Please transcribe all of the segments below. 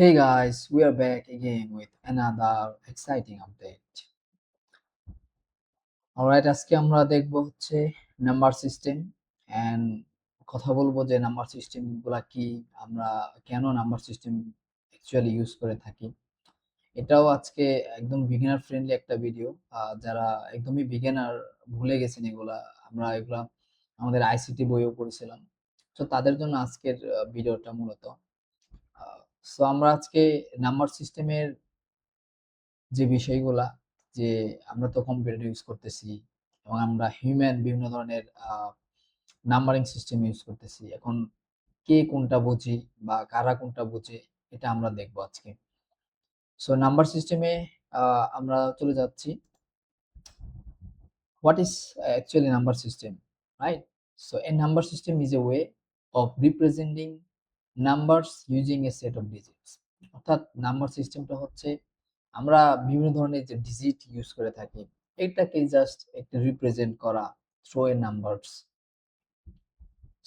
Hey guys, we are back again with another exciting update. Alright, আজকে আমরা দেখব হচ্ছে নাম্বার সিস্টেম এন্ড কথা বলবো যে নাম্বার সিস্টেম গুলা কি, আমরা কেন নাম্বার সিস্টেম অ্যাকচুয়ালি ইউজ করে থাকি। এটাও আজকে একদম বিগিনার ফ্রেন্ডলি একটা ভিডিও। যারা একদমই বিগিনার ভুলে গেছেন এগুলা, আমরা এগুলা আমাদের আইসিটি বইয়েও পড়েছিলাম। তো তাদের জন্য আজকের ভিডিওটা মূলত। আ সো আমরা আজকে নাম্বার সিস্টেমের যে বিষয়গুলা, যে আমরা তো কম্পিউটার ইউজ করতেছি এবং আমরা হিউম্যান বিভিন্ন ধরনের নাম্বারিং সিস্টেম ইউজ করতেছি। এখন কে কোনটা বোঝে বা কারা কোনটা বোঝে, এটা আমরা দেখব আজকে। সো নাম্বার সিস্টেমে আমরা চলে যাচ্ছি। What is actually number system, right? So a number system is a way of representing numbers using a set of digits. অর্থাৎ নাম্বার সিস্টেমটা হচ্ছে আমরা বিভিন্ন ধরনের যে ডিজিট ইউজ করে থাকি, এটাকে জাস্ট একটা রিপ্রেজেন্ট করা through a numbers.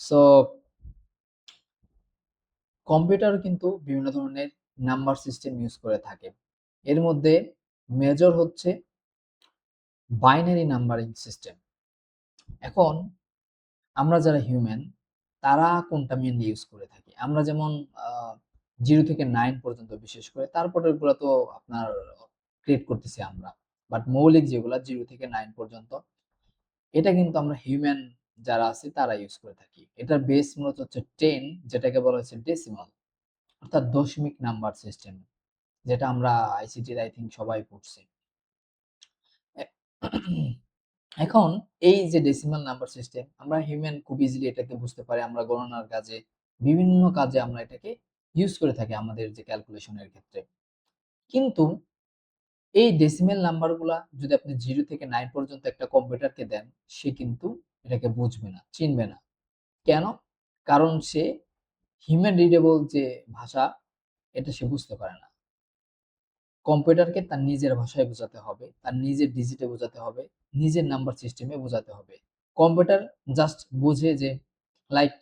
So computer কিন্তু বিভিন্ন ধরনের নাম্বার সিস্টেম ইউজ করে থাকে। এর মধ্যে মেজর হচ্ছে বাইনারি নাম্বারিং সিস্টেম। এখন আমরা যারা হিউম্যান, তারা কোনটা মেইনলি ইউজ করে থাকি? আমরা যেমন আ 0 থেকে 9 পর্যন্ত বিশেষ করে, তারপরেরগুলা তো আপনার ক্রিয়েট করতেছি আমরা। বাট মৌলিক যেগুলা 0 থেকে 9 পর্যন্ত, এটা কিন্তু আমরা হিউম্যান যারা আছি তারা ইউজ করে থাকি। এটার বেস মূলত হচ্ছে 10, যেটাকে বলা হচ্ছে ডেসিমাল, অর্থাৎ দশমিক নাম্বার সিস্টেম, যেটা আমরা আইসিটির আই থিংক সবাই পড়ছি। এ এখন এই যে ডেসিমাল নাম্বার সিস্টেম, আমরা হিউম্যান খুব ইজিলি এটাকে বুঝতে পারি। আমরা গণনার কাজে, বিভিন্ন কাজে আমরা এটাকে ইউজ করে থাকি আমাদের যে ক্যালকুলেশনের ক্ষেত্রে। কিন্তু এই ডেসিমাল নাম্বারগুলা যদি আপনি 0 থেকে 9 পর্যন্ত একটা কম্পিউটারকে দেন, সে কিন্তু এটাকে বুঝবে না, চিনবে না। কেন? কারণ সে হিউম্যান রিডেবল যে ভাষা, এটা সে বুঝতে পারে না। কম্পিউটারকে তার নিজের ভাষায় বোঝাতে হবে, তার নিজের ডিজিটে বোঝাতে হবে, নিজের নাম্বার সিস্টেমে বোঝাতে হবে। কম্পিউটার জাস্ট বোঝে যে লাইক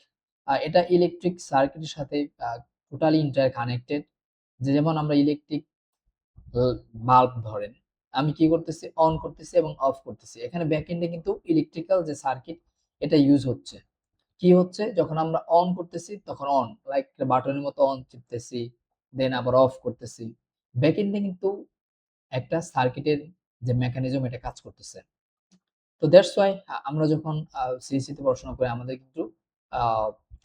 এটা ইলেকট্রিক সার্কিটের সাথে আ টোটালি ইন্টার কানেক্টেড। যে যেমন আমরা ইলেকট্রিক বাল্ব ধরেন, আমি কি করতেছি? অন করতেছি এবং অফ করতেছি। এখানে ব্যাক এন্ডে কিন্তু ইলেকট্রিক্যাল যে সার্কিট, এটা ইউজ হচ্ছে। কি হচ্ছে? যখন আমরা অন করতেছি তখন অন, লাইক বাটনের মতো অন টিপতেছি, দেন আবার অফ করতেছি। ব্যাক এন্ডে কিন্তু একটা সার্কিটের যে মেকানিজম, এটা কাজ করতেছে। তো দ্যাটস ওয়াই আমরা যখন সিএসসি তে পড়াশোনা করি, আমাদের কিন্তু আ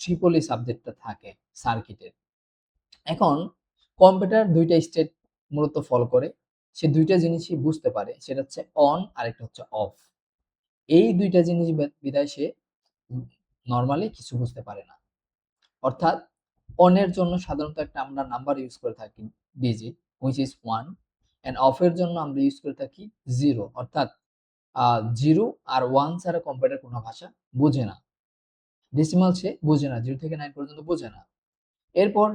ট্রিপলি সাবজেক্টটা থাকে সার্কিটের। এখন কম্পিউটার ২ টা স্টেট মূলত ফলো করে। সে ২ টা জিনিসই বুঝতে পারে। সেটা হচ্ছে অন, আরেকটা হচ্ছে অফ। এই ২ টা জিনিস বিধায় সে উম নরমালি কিছু বুঝতে পারে না। অর্থাৎ অন এর জন্য সাধারণত একটা আমরা নাম্বার ইউজ করে থাকি, digit, which is 1, end of এর জন্য আমরা ইউজ করে থাকি 0, অর্থাৎ 0 আর 1 ছাড়া কম্পিউটার কোনো ভাষা বোঝে না। ডেসিমাল সে বোঝে না, 0 থেকে 9 পর্যন্ত বোঝে না। এরপর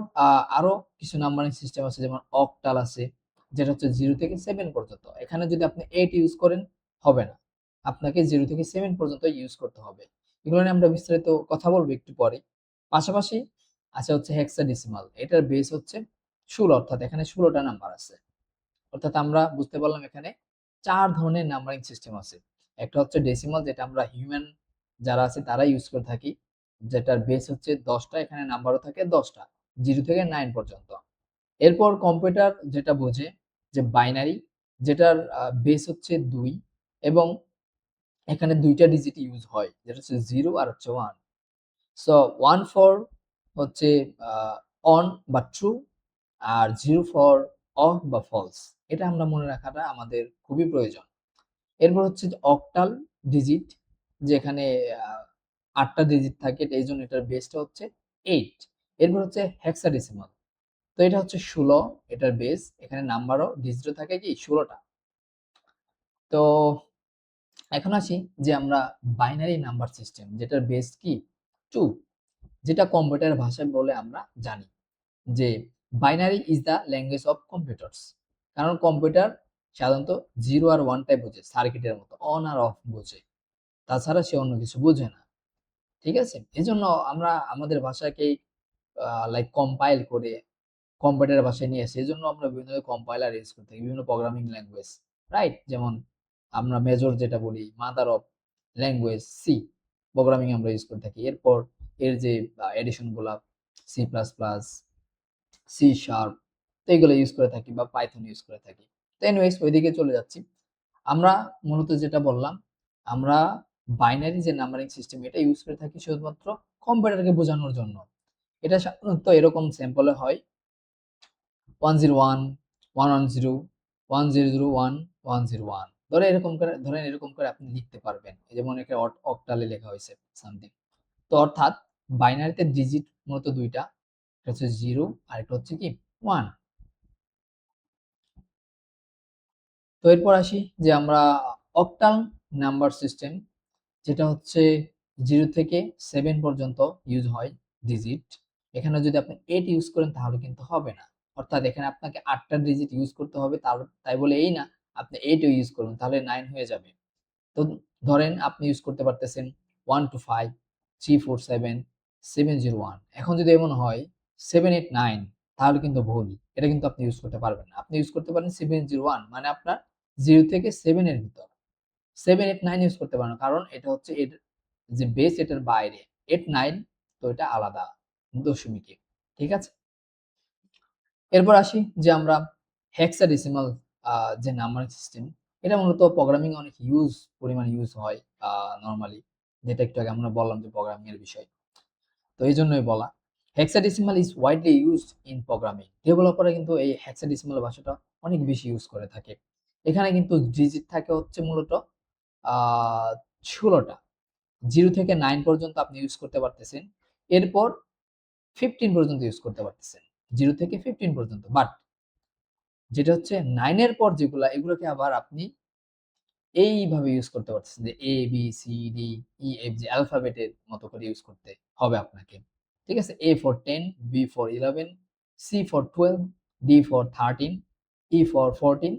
আরো কিছু নাম্বারিং সিস্টেম আছে, যেমন অক্টাল আছে, যেটা হচ্ছে 0 থেকে 7 পর্যন্ত। এখানে যদি আপনি 8 ইউজ করেন, হবে না। আপনাকে 0 থেকে 7 পর্যন্ত ইউজ করতে হবে। এগুলো নিয়ে আমরা বিস্তারিত কথা বলবো একটু পরে। পাশাপাশি আছে হচ্ছে হেক্সাডেসিমাল। এটার বেস হচ্ছে 16, অর্থাৎ এখানে 16 টা নাম্বার আছে। অর্থাৎ আমরা বুঝতে পারলাম এখানে ৪ ধরনের নাম্বারিং সিস্টেম আছে। একটা হচ্ছে ডেসিমাল, যেটা আমরা হিউম্যান যারা আছে তারা ইউজ করে থাকি। যেটার বেস হচ্ছে ১০ টা, এখানে নাম্বারও থাকে ১০ টা, 0 থেকে 9 পর্যন্ত। এরপর কম্পিউটার যেটা বোঝে যে বাইনারি, যেটার বেস হচ্ছে ২, এবং এখানে ২ টা ডিজিট ইউজ হয়, যেটা হচ্ছে 0 আর হচ্ছে 1। সো 1 ফর হচ্ছে আ অন বা ট্রু, আর 0 ফর অফ বা ফলস। এটা আমরা মনে রাখাটা আমাদের খুবই প্রয়োজন। এরপর হচ্ছে যে অক্টাল ডিজিট, যেখানে আ ৮ টা ডিজিট থাকে, এইজন্য এটার বেসটা হচ্ছে ৮। এরপর হচ্ছে হেক্সাডেসিমাল। তো এটা হচ্ছে ১৬, এটার বেস। এখানে নাম্বারও ডিজিটও থাকে কি ১৬ টা। তো এখন আসি যে আমরা বাইনারি নাম্বার সিস্টেম, যেটার বেস কি 2, যেটা কম্পিউটার ভাষায় বলে আমরা জানি যে binary is the language of computers. কারণ কম্পিউটার সাধারণত 0 আর 1 টাই বোঝে, সার্কিটের মতো অন আর অফ বোঝে। তাছাড়া সে অন্য কিছু বোঝে না। ঠিক আছে? এজন্য আমরা আমাদের ভাষাকেই লাইক কম্পাইল করে কম্পাইলারের ভাষায় নিয়ে আসে। এজন্য আমরা বিভিন্ন কম্পাইলার ইউজ করে থাকি, বিভিন্ন প্রোগ্রামিং ল্যাঙ্গুয়েজ, রাইট? যেমন আমরা মেজর যেটা বলি, mother of language C, programming আমরা ইউজ করে থাকি। এরপর এর যে এডিশন গুলা C plus plus, C sharp, তো এগুলো ইউজ করে থাকি, বা পাইথন ইউজ করে থাকি। তো এনিওয়েজ ওইদিকে চলে যাচ্ছি। আমরা মূলত যেটা বললাম, আমরা বাইনারি যে নাম্বারিং সিস্টেম এটা ইউজ করে থাকি শুধুমাত্র কম্পিউটারকে বোঝানোর জন্য। এটা সাধারণত এরকম স্যাম্পলে হয় 101, 110, 1001, 101। ধরেন এরকম করে আপনি লিখতে পারবেন। যেমন একটা অক্টালে লেখা হয়েছে সামথিং। তো অর্থাৎ বাইনারিতে ডিজিট মূলত দুইটা, একটা হচ্ছে 0 আর একটা হচ্ছে কি 1। তো এরপর আসি যে আমরা অক্টাল নাম্বার সিস্টেম, যেটা হচ্ছে 0 থেকে 7 পর্যন্ত ইউজ হয় ডিজিট। এখানে যদি আপনি 8 ইউজ করেন তাহলে কিন্তু হবে না। অর্থাৎ এখানে আপনাকে 8টা ডিজিট ইউজ করতে হবে, তাই বলে এই না আপনি 8 ও ইউজ করুন তাহলে 9 হয়ে যাবে। তো ধরেন আপনি ইউজ করতে পারতেছেন 1 to 5, 3 4 7, 701। এখন যদি এমন হয় 789, তাহলে কিন্তু ভুল। এটা কিন্তু আপনি ইউজ করতে পারবেন না। আপনি ইউজ করতে পারেন 701, মানে আপনার 0 থেকে 7 এর ভিতর। 7 8 9 ইউজ করতে পারেন, কারণ এটা হচ্ছে এর যে বেস এটার বাইরে। 8 9 তো এটা আলাদা দশমিকে, ঠিক আছে? এরপর আসি যে আমরা হেক্সাডেসিমাল যে নাম্বারিং সিস্টেম, এটা মূলত প্রোগ্রামিং অনেক পরিমাণ ইউজ হয় নরমালি, যেটা একটু আগে আমরা বললাম যে প্রোগ্রামিং এর বিষয়। তো এইজন্যই বলা। Hexadecimal is widely used in programming. ডেভেলপাররা কিন্তু এই হেক্সাডেসিমাল ভাষাটা অনেক বেশি ইউজ করে থাকে। এখানে কিন্তু ডিজিট থাকে হচ্ছে মূলত 16টা। 0 থেকে 9 পর্যন্ত আপনি ইউজ করতে পারতেছেন। এরপর 15 পর্যন্ত ইউজ করতে পারতেছেন। 0 থেকে 15 পর্যন্ত। বাট যেটা হচ্ছে 9 এর পর যেগুলা, এগুলোকে আবার আপনি এইভাবে ইউজ করতে পারতেছেন যে A, B, C, D, E, F, G অ্যালফাবেটের মতো করে ইউজ করতে হবে আপনাকে। ঠিক আছে? A for 10, B for 11, C for 12, D for 13, E for 14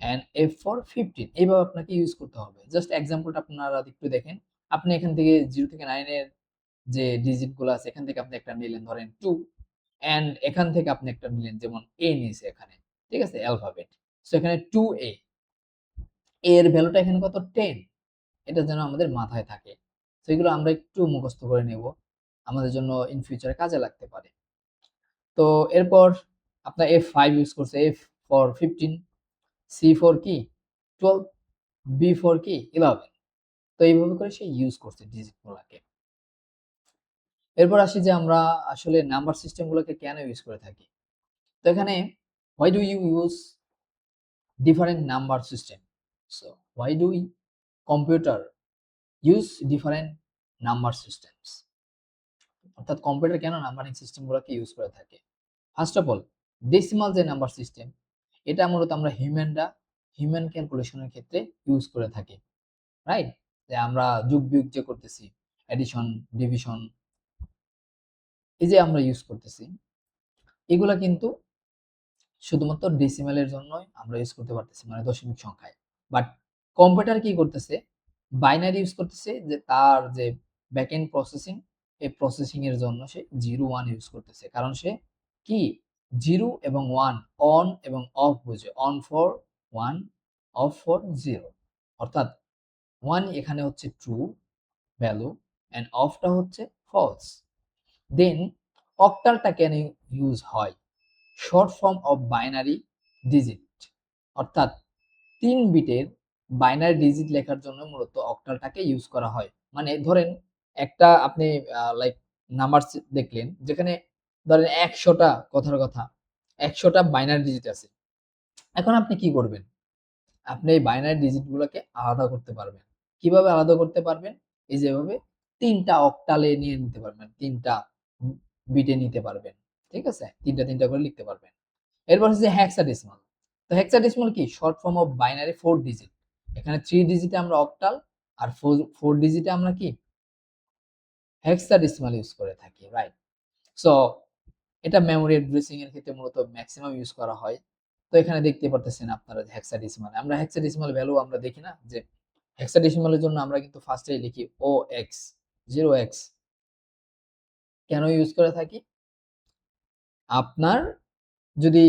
and F for 15, এইভাবে আপনাকে ইউজ করতে হবে। জাস্ট এক্সাম্পলটা আপনারা একটু দেখেন। আপনি এখান থেকে 0 থেকে 9 এর যে ডিজিট গুলো আছে, এখান থেকে আপনি একটা নিলেন ধরেন 2, এন্ড এখান থেকে আপনি একটা নিলেন যেমন A নিয়েছে এখানে। ঠিক আছে? অ্যালফাবেট। সো এখানে 2A, এর ভ্যালুটা এখানে কত? 10। এটা যেন আমাদের মাথায় থাকে। তো এগুলো আমরা একটু মুখস্থ করে নেব। আমাদের জন্য ইন ফিউচারে কাজে লাগতে পারে। তো এরপর আপনার F5 ইউজ করছে। F ফর 15, C ফর কি 12, B ফর কি 11। তো এইভাবে করে সে ইউজ করছে ডিজিট গুলাকে। এরপর আসি যে আমরা আসলে নাম্বার সিস্টেম গুলোকে কেন ইউজ করে থাকি। তো এখানে why do you use different number system? So why do we computer use different number systems? অর্থাৎ কম্পিউটার কেন নাম্বারিং সিস্টেম গুলোকে ইউজ করে থাকে। ফার্স্ট অফ অল, ডেসিমাল যে নাম্বার সিস্টেম, এটা মূলত আমরা হিউম্যান ক্যালকুলেশনের ক্ষেত্রে ইউজ করে থাকি, রাইট? যে আমরা যোগ বিয়োগ যে করতেছি, এডিশন, ডিভিশন, এই যে আমরা ইউজ করতেছি, এগুলা কিন্তু শুধুমাত্র ডেসিমালের জন্যই আমরা ইউজ করতে পারতেছি, মানে দশমিক সংখ্যায়। বাট কম্পিউটার কি করতেছে, বাইনারি ইউজ করতেছে, যে তার যে ব্যাকএন্ড প্রসেসিং, এই প্রসেসিং এর জন্য সে 0 1 ইউজ করতেছে। কারণ সে কি 0 এবং 1 অন এবং অফ বুঝে। On for 1, of for 0। অর্থাৎ 1 এখানে হচ্ছে ট্রু ভ্যালু এন্ড অফটা হচ্ছে ফলস। দেন অক্টালটা কেন ইউজ হয়? Short form of binary digit, অর্থাৎ 3 বিটের বাইনারি ডিজিট লেখার জন্য মূলত অক্টালটাকে ইউজ করা হয়। মানে ধরেন একটা আপনি লাইক নাম্বার দেখলেন যেখানে ধরেন 100টা, কথার কথা 100টা বাইনারি ডিজিট আছে। এখন আপনি কি করবেন? আপনি এই বাইনারি ডিজিট গুলোকে আলাদা করতে পারবেন। কিভাবে আলাদা করতে পারবেন? এই যে এভাবে 3টা অক্টালে নিয়ে নিতে পারবেন, 3টা বিটে নিতে পারবেন। ঠিক আছে? 3টা করে লিখতে পারবেন। এরপর হচ্ছে হেক্সাডেসিমাল। তো হেক্সাডেসিমাল কি? Short form of binary 4 digit. এখানে 3 ডিজিটে আমরা অক্টাল, আর 4 ডিজিটে আমরা কি হেক্সাডেসিমাল ইউজ করে থাকি, রাইট? সো এটা মেমোরি অ্যাড্রেসিং এর ক্ষেত্রে মূলত ম্যাক্সিমাম ইউজ করা হয়। তো এখানে দেখতে পারতেছেন আপনারা যে হেক্সাডেসিমাল, আমরা হেক্সাডেসিমাল ভ্যালু আমরা দেখি না, যে হেক্সাডেসিমালের জন্য আমরা কিন্তু ফার্স্টেই লিখি OX 0x। কেন ইউজ করে থাকি? আপনার যদি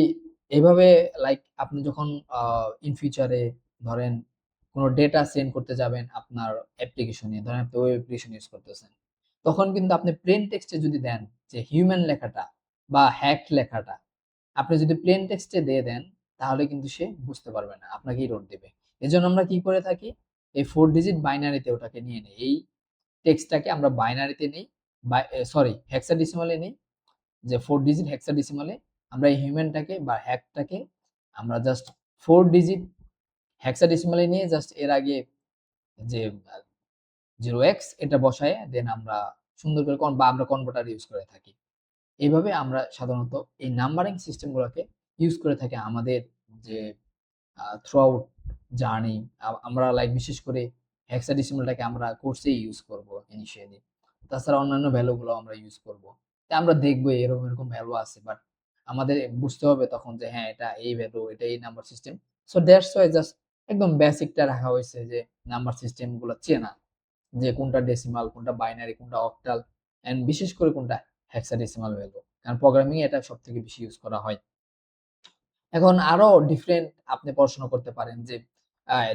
এভাবে লাইক আপনি যখন ইন ফিউচারে ধরেন কোনো ডেটা সেন্ড করতে যাবেন আপনার অ্যাপ্লিকেশনে, ধরেন আপনি ওয়েব অ্যাপ্লিকেশন ইউজ করতেছেন। তখন কিন্তু আপনি প্লেন টেক্সটে যদি দেন যে হিউম্যান লেখাটা বা হ্যাক লেখাটা, আপনি যদি প্লেন টেক্সটে দিয়ে দেন তাহলে কিন্তু সে বুঝতে পারবে না, আপনাকে এরর দিবে। এজন্য আমরা কি করে থাকি? এই 4 ডিজিট বাইনারিতে ওটাকে নিয়ে নেই। এই টেক্সটটাকে আমরা বাইনারিতে নেই, সরি হেক্সাডেসিমালে নেই, যে 4 ডিজিট হেক্সাডেসিমালে আমরা এই হিউম্যানটাকে বা হ্যাকটাকে আমরা জাস্ট 4 ডিজিট হেক্সাডেসিমালে নিয়ে জাস্ট এর আগে যে 0x এটা বসায়ে দেন আমরা সুন্দর করে বা আমরা কনভার্টার ইউজ করে থাকি। এইভাবে আমরা সাধারণত এই নাম্বারিং সিস্টেম গুলোকে ইউজ করে থাকি আমাদের যে থ্রু আউট জার্নি। আমরা লাইক বিশেষ করে হেক্সাডেসিমালটাকে আমরা কোর্সেই ইউজ করব ইনিশিয়ালি। তাছাড়া অন্যান্য ভ্যালু গুলো আমরা ইউজ করব। তা আমরা দেখব এরকম, এরকম ভ্যালু আছে, বাট আমাদের বুঝতে হবে তখন যে হ্যাঁ, এটা এই ভ্যালু, এটা এই number system. So that's why just একদম বেসিকটা রাখা হইছে যে নাম্বার সিস্টেম গুলো চেনা। যে কোনটা ডেসিমাল, কোনটা বাইনারি, কোনটা অক্টাল এন্ড বিশেষ করে কোনটা হেক্সাডেসিমাল ভ্যালু। কারণ প্রোগ্রামিং এ এটা সবথেকে বেশি ইউজ করা হয়। এখন আরো ডিফারেন্ট আপনি পড়াশোনা করতে পারেন যে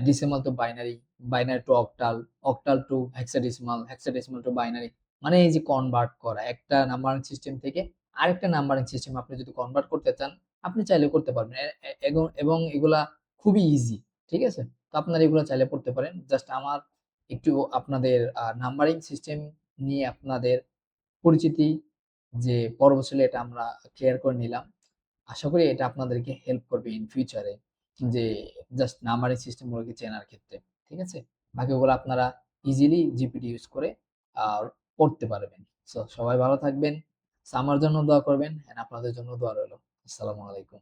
decimal two binary, binary two octal, octal two hexadecimal, hexadecimal two binary. মানে এই যে কনভার্ট করা একটা নাম্বারিং সিস্টেম থেকে আরেকটা নাম্বারিং সিস্টেম আপনি যদি কনভার্ট করতে চান, আপনি চাইলে করতে পারবেন। এ এ এবং এগুলা খুবই ইজি। ঠিক আছে? তো আপনারা এগুলো চাইলে পড়তে পারেন। জাস্ট আমার একটু আপনাদের নাম্বারিং সিস্টেম নিয়ে আপনাদের পরিচিতি যে পর্ব ছিল এটা আমরা ক্লিয়ার করে নিলাম। আশা করি এটা আপনাদেরকে হেল্প করবে ইন ফিউচারে যে জাস্ট নাম্বারিং সিস্টেম গুলোকে চেনার ক্ষেত্রে। ঠিক আছে? বাকিগুলো আপনারা ইজিলি জিপিটি ইউজ করে আ পড়তে পারবেন। সো সবাই ভালো থাকবেন। সো আমার জন্য দোয়া করবেন এন্ড আপনাদের জন্য দোয়া রইলো। আসসালামু আলাইকুম।